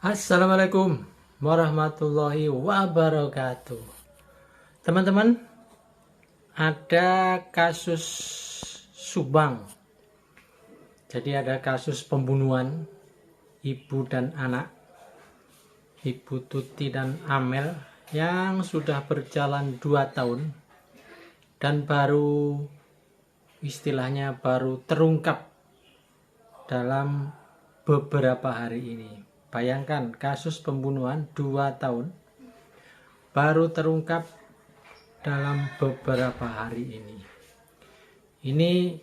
Assalamualaikum warahmatullahi wabarakatuh. Teman-teman, ada kasus Subang. Jadi ada kasus pembunuhan ibu dan anak, Ibu Tuti dan Amel, yang sudah berjalan 2 tahun dan baru terungkap dalam beberapa hari ini. Bayangkan, kasus pembunuhan 2 tahun baru terungkap dalam beberapa hari ini. Ini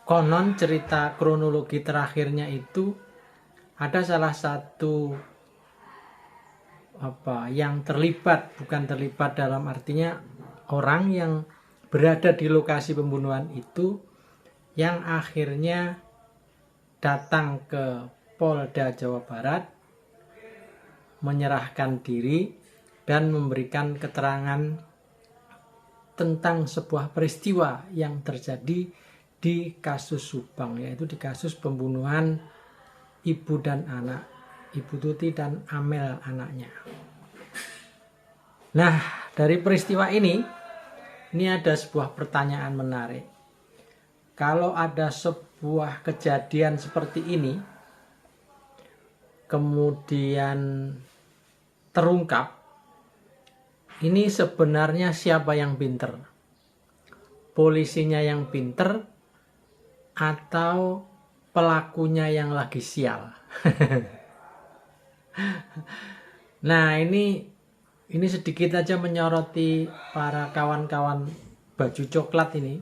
konon cerita kronologi terakhirnya itu ada salah satu yang terlibat, bukan terlibat dalam artinya orang yang berada di lokasi pembunuhan itu yang akhirnya datang ke Polda Jawa Barat, menyerahkan diri dan memberikan keterangan tentang sebuah peristiwa yang terjadi di kasus Subang, yaitu di kasus pembunuhan ibu dan anak, Ibu Tuti dan Amel anaknya. Nah, dari peristiwa ini ada sebuah pertanyaan menarik. Kalau ada sebuah kejadian seperti ini kemudian terungkap, ini sebenarnya siapa yang pinter? Polisinya yang pinter atau pelakunya yang lagi sial? Nah, ini sedikit aja menyoroti para kawan-kawan baju coklat ini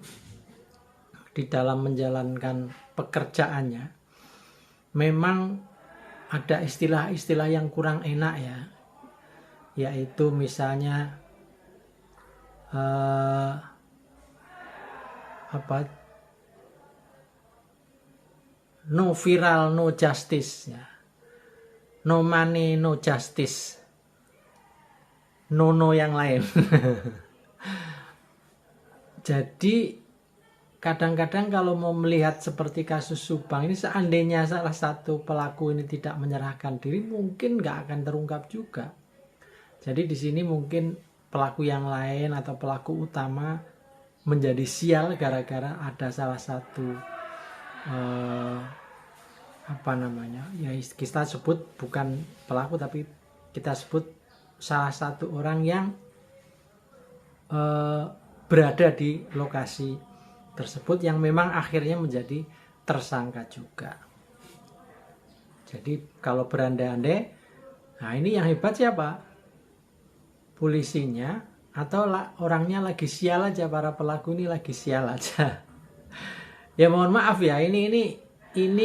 di dalam menjalankan pekerjaannya. Memang ada istilah-istilah yang kurang enak ya, yaitu misalnya no viral no justice ya. No money no justice, no yang lain. Jadi kadang-kadang kalau mau melihat seperti kasus Subang ini, seandainya salah satu pelaku ini tidak menyerahkan diri, mungkin nggak akan terungkap juga. Jadi di sini mungkin pelaku yang lain atau pelaku utama menjadi sial gara-gara ada salah satu ya kita sebut bukan pelaku tapi kita sebut salah satu orang yang berada di lokasi tersebut yang memang akhirnya menjadi tersangka juga. Jadi kalau berandai-andai, nah ini yang hebat siapa? Polisinya atau orangnya lagi sial aja, para pelaku ini lagi sial aja. Ya mohon maaf ya, ini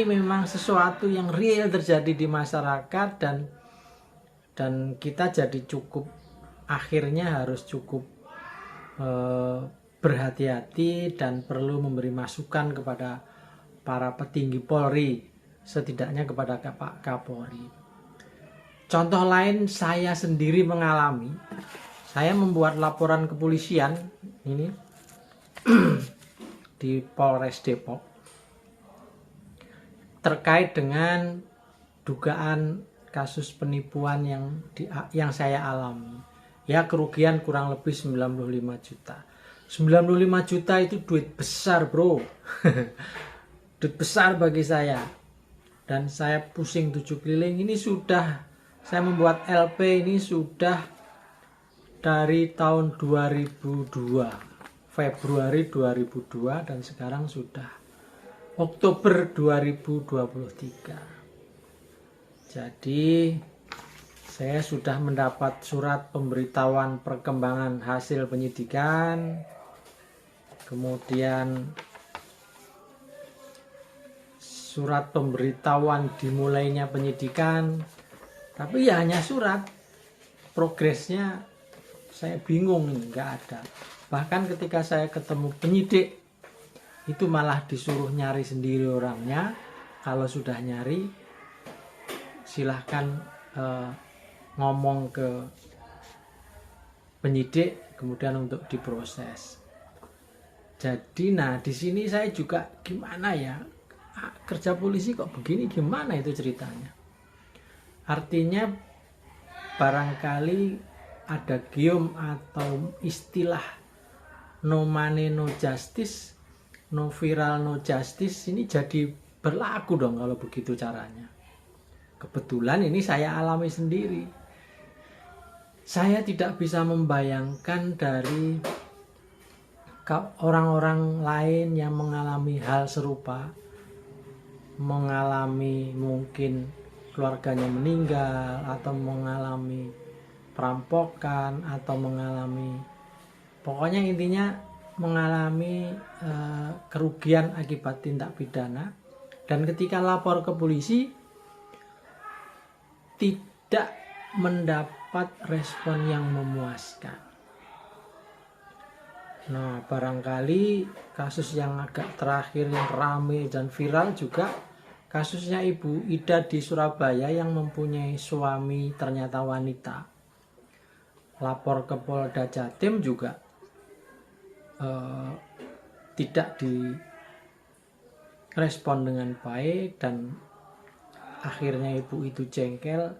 memang sesuatu yang real terjadi di masyarakat dan kita jadi akhirnya harus cukup berhati-hati dan perlu memberi masukan kepada para petinggi Polri, setidaknya kepada Pak Kapolri. Contoh lain, saya sendiri mengalami, saya membuat laporan kepolisian ini di Polres Depok terkait dengan dugaan kasus penipuan yang saya alami. Ya, kerugian kurang lebih 95 juta. 95 juta itu duit besar, bro. Duit besar bagi saya. Dan saya pusing 7 keliling. Ini saya membuat LP ini sudah dari tahun 2002. Februari 2002 dan sekarang sudah Oktober 2023. Jadi saya sudah mendapat surat pemberitahuan perkembangan hasil penyidikan, kemudian surat pemberitahuan dimulainya penyidikan, tapi ya hanya surat. Progresnya saya bingung, nggak ada. Bahkan ketika saya ketemu penyidik, itu malah disuruh nyari sendiri orangnya. Kalau sudah nyari, silahkan ngomong ke penyidik, kemudian untuk diproses. Jadi di sini saya juga gimana ya, kerja polisi kok begini, gimana itu ceritanya. Artinya barangkali ada gium atau istilah no money no justice, no viral no justice, ini jadi berlaku dong kalau begitu caranya. Kebetulan ini saya alami sendiri. Saya tidak bisa membayangkan dari orang-orang lain yang mengalami hal serupa, mengalami mungkin keluarganya meninggal, atau mengalami perampokan, atau mengalami, pokoknya intinya mengalami kerugian akibat tindak pidana, dan ketika lapor ke polisi tidak mendapat respon yang memuaskan. Nah, barangkali kasus yang agak terakhir yang ramai dan viral juga kasusnya Ibu Ida di Surabaya yang mempunyai suami ternyata wanita. Lapor ke Polda Jatim juga tidak direspon dengan baik, dan akhirnya ibu itu jengkel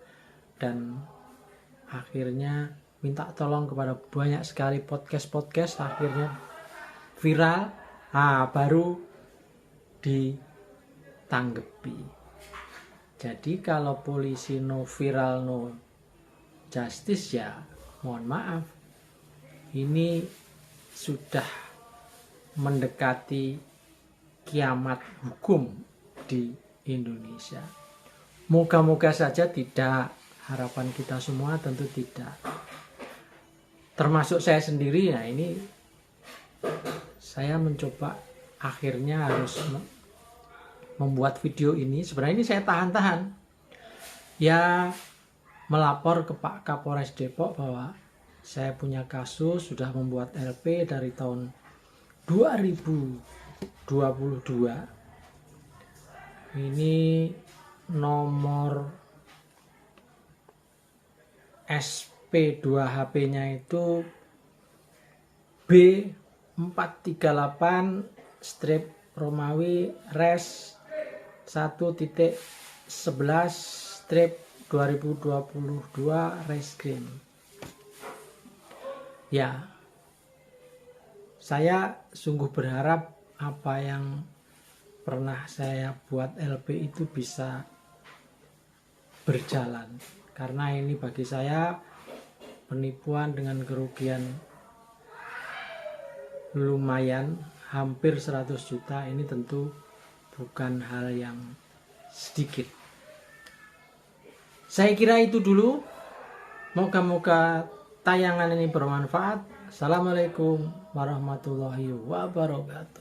dan akhirnya minta tolong kepada banyak sekali podcast, akhirnya viral. Baru ditanggepi. Jadi kalau polisi no viral no justice, ya mohon maaf, ini sudah mendekati kiamat hukum di Indonesia. Moga-moga saja tidak, harapan kita semua tentu tidak. Termasuk saya sendiri. Nah, ini saya mencoba akhirnya harus membuat video ini. Sebenarnya ini saya tahan-tahan. Ya, melapor ke Pak Kapolres Depok bahwa saya punya kasus, sudah membuat LP dari tahun 2022. Ini nomor SP2HP-nya itu B438-Romawi Res 1.11-2022 Reskrim. Ya, saya sungguh berharap apa yang pernah saya buat LP itu bisa berjalan, karena ini bagi saya penipuan dengan kerugian lumayan, hampir 100 juta. Ini tentu bukan hal yang sedikit. Saya kira itu dulu. Moga-moga tayangan ini bermanfaat. Assalamualaikum warahmatullahi wabarakatuh.